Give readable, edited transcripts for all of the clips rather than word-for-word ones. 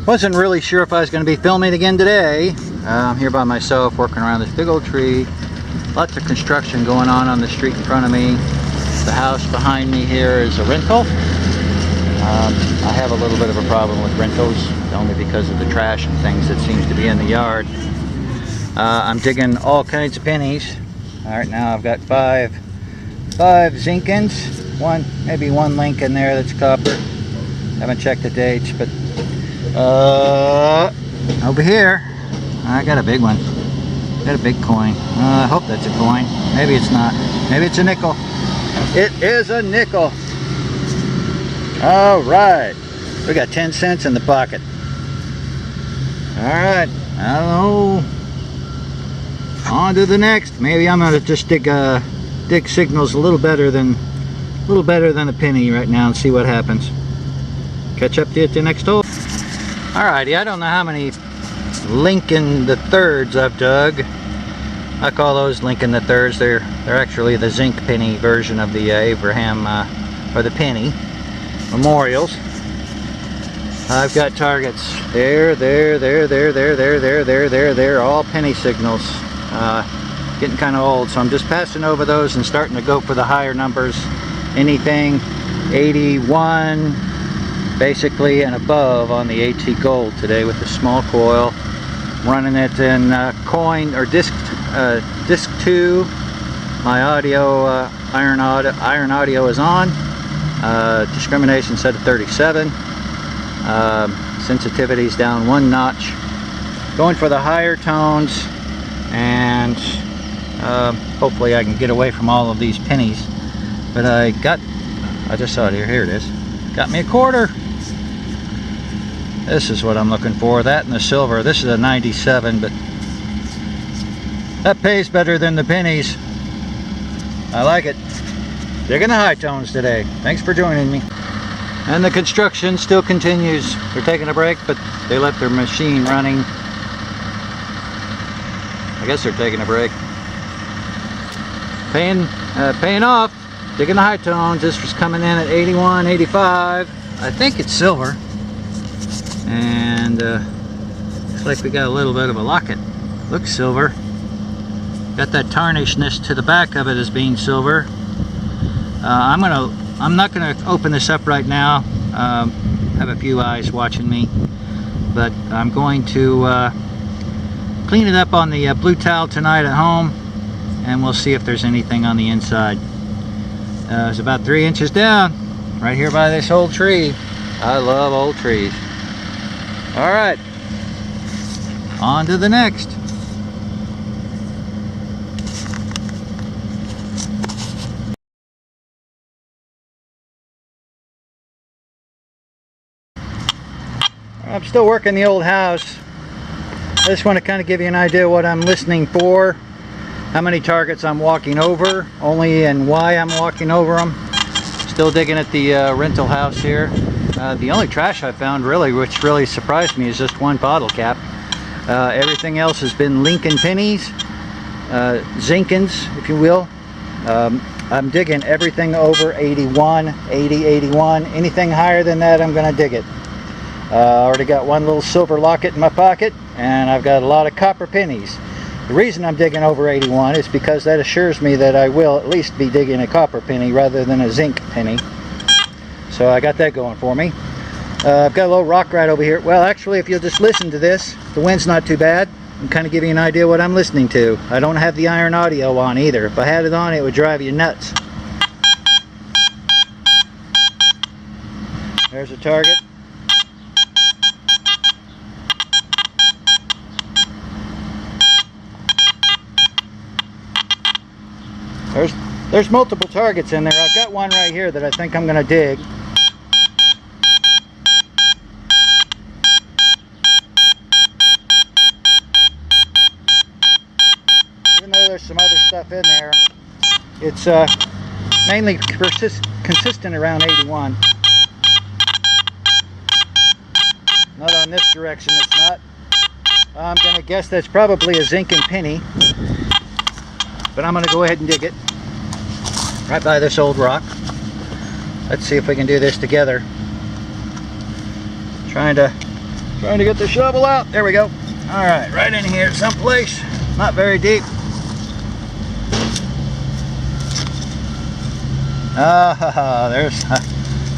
Wasn't really sure if I was going to be filming again today. I'm here by myself working around this big old tree. Lots of construction going on the street in front of me. The house behind me here is a rental. I have a little bit of a problem with rentals, only because of the trash and things that seems to be in the yard. I'm digging all kinds of pennies. Alright, now I've got five Zinkins, maybe one link in there that's copper. Haven't checked the dates, but over here I got a big one. Got a big coin. I hope that's a coin. Maybe it's not. Maybe it's a nickel. It is a nickel. Alright, we got 10 cents in the pocket. Alright, I don't know. On to the next. Maybe I'm gonna just dig signals a little better than a penny right now and see what happens. Catch up to you at the next hole. Alrighty, I don't know how many Lincoln the Thirds I've dug. I call those Lincoln the Thirds. They're actually the zinc penny version of the Abraham or the penny memorials. I've got targets there, all penny signals. Getting kind of old, so I'm just passing over those and starting to go for the higher numbers. Anything 81 basically and above on the AT Gold today with the small coil. Running it in coin or disc 2. My audio, iron audio is on. Discrimination set at 37. Sensitivity's down 1 notch. Going for the higher tones, and hopefully I can get away from all of these pennies. But I just saw it here. Here it is. Got me a quarter. This is what I'm looking for. That and the silver. This is a 97, but that pays better than the pennies. I like it. Digging the high tones today. Thanks for joining me. And the construction still continues. They're taking a break, but they left their machine running. I guess they're taking a break. Paying off. Digging the high tones. This was coming in at 81, 85. I think it's silver. And looks like we got a little bit of a locket. Looks silver. Got that tarnishness to the back of it as being silver. I'm not gonna open this up right now. Have a few eyes watching me, but I'm going to clean it up on the blue towel tonight at home, and we'll see if there's anything on the inside. It's about 3 inches down, right here by this old tree. I love old trees. All right, on to the next. I'm still working the old house. I just want to kind of give you an idea what I'm listening for, how many targets I'm walking over, only, and why I'm walking over them. Still digging at the rental house here. The only trash I found, really, which really surprised me, is just one bottle cap. Everything else has been Lincoln pennies, Zinkins, if you will. I'm digging everything over 81, 80, 81. Anything higher than that, I'm going to dig it. I already got one little silver locket in my pocket, and I've got a lot of copper pennies. The reason I'm digging over 81 is because that assures me that I will at least be digging a copper penny rather than a zinc penny. So I got that going for me. I've got a little rock right over here. Well, actually, if you'll just listen to this, the wind's not too bad. I'm kind of giving you an idea what I'm listening to. I don't have the iron audio on either. If I had it on, it would drive you nuts. There's a target. There's multiple targets in there. I've got one right here that I think I'm going to dig. Even though there's some other stuff in there, it's mainly consistent around 81. Not on this direction, it's not. I'm going to guess that's probably a zinc and penny. But I'm going to go ahead and dig it right by this old rock. Let's see if we can do this together. Trying to Trying to get the shovel out. There we go. All right, right in here someplace. Not very deep. There's.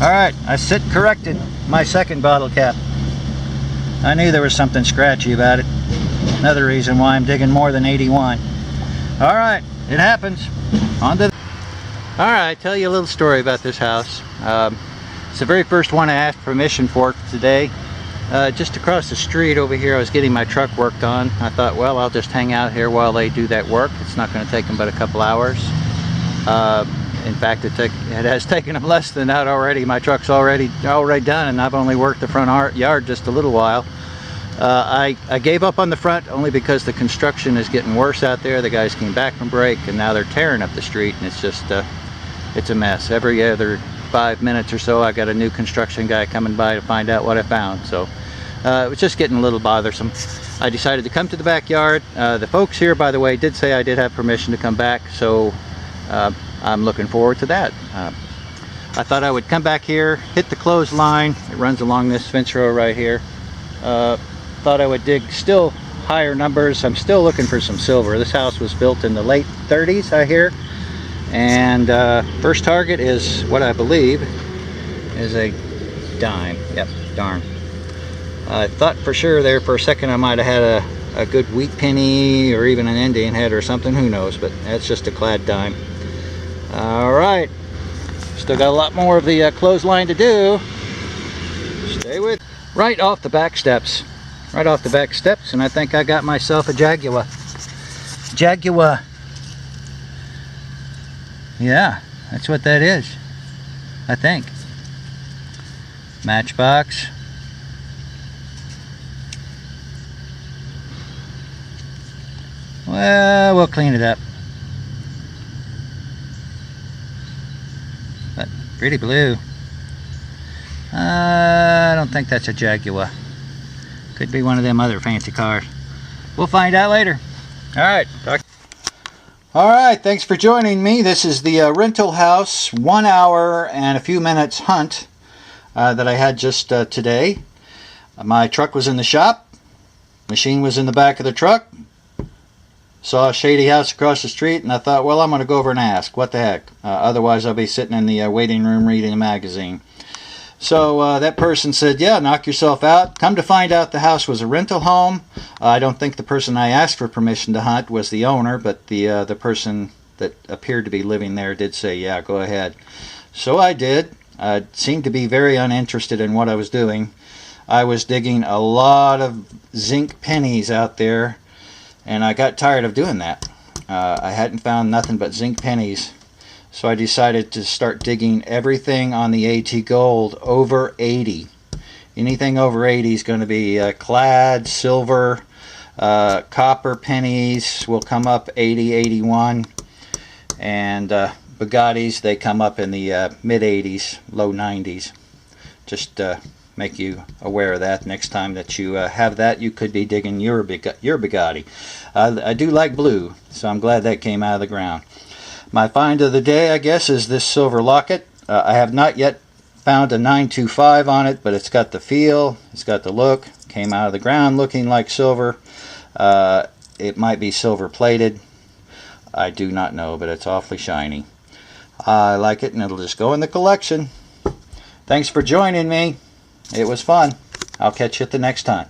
All right, I sit corrected. My second bottle cap. I knew there was something scratchy about it. Another reason why I'm digging more than 81. All right, it happens. On to. All right, tell you a little story about this house. It's the very first one I asked permission for today. Just across the street over here, I was getting my truck worked on. I thought, well, I'll just hang out here while they do that work. It's not going to take them but a couple hours. In fact, it has taken them less than that already. My truck's already done, and I've only worked the front yard just a little while. I gave up on the front only because the construction is getting worse out there. The guys came back from break, and now they're tearing up the street, and it's just it's a mess. Every other 5 minutes or so, I got a new construction guy coming by to find out what I found. So it was just getting a little bothersome. I decided to come to the backyard. The folks here, by the way, did say I did have permission to come back, so I'm looking forward to that. I thought I would come back here, hit the clothesline. It runs along this fence row right here. Thought I would dig still higher numbers. I'm still looking for some silver. This house was built in the late 30s, I hear. And first target is what I believe is a dime. Yep, darn. I thought for sure there for a second I might have had a good wheat penny or even an Indian head or something. Who knows, but that's just a clad dime. All right, still got a lot more of the clothesline to do. Stay with. Right off the back steps, and I think I got myself a Jaguar. Yeah, that's what that is, I think. Matchbox. Well, we'll clean it up. But pretty blue. I don't think that's a Jaguar. Could be one of them other fancy cars. We'll find out later. Alright. Alright, thanks for joining me. This is the rental house 1 hour and a few minutes hunt that I had just today. My truck was in the shop. Machine was in the back of the truck. Saw a shady house across the street, and I thought, well, I'm going to go over and ask. What the heck? Otherwise, I'll be sitting in the waiting room reading a magazine. So that person said, yeah, knock yourself out. Come to find out, the house was a rental home. I don't think the person I asked for permission to hunt was the owner, but the person that appeared to be living there did say, yeah, go ahead. So I did. I seemed to be very uninterested in what I was doing. I was digging a lot of zinc pennies out there, and I got tired of doing that. I hadn't found nothing but zinc pennies. So I decided to start digging everything on the AT Gold over 80. Anything over 80 is going to be clad, silver, copper pennies will come up 80, 81. And Bugattis, they come up in the mid 80s, low 90s. Just make you aware of that. Next time that you have that, you could be digging your Bugatti. I do like blue, so I'm glad that came out of the ground. My find of the day, I guess, is this silver locket. I have not yet found a 925 on it, but it's got the feel, it's got the look. Came out of the ground looking like silver. It might be silver plated. I do not know, but it's awfully shiny. I like it, and it'll just go in the collection. Thanks for joining me. It was fun. I'll catch you at the next time.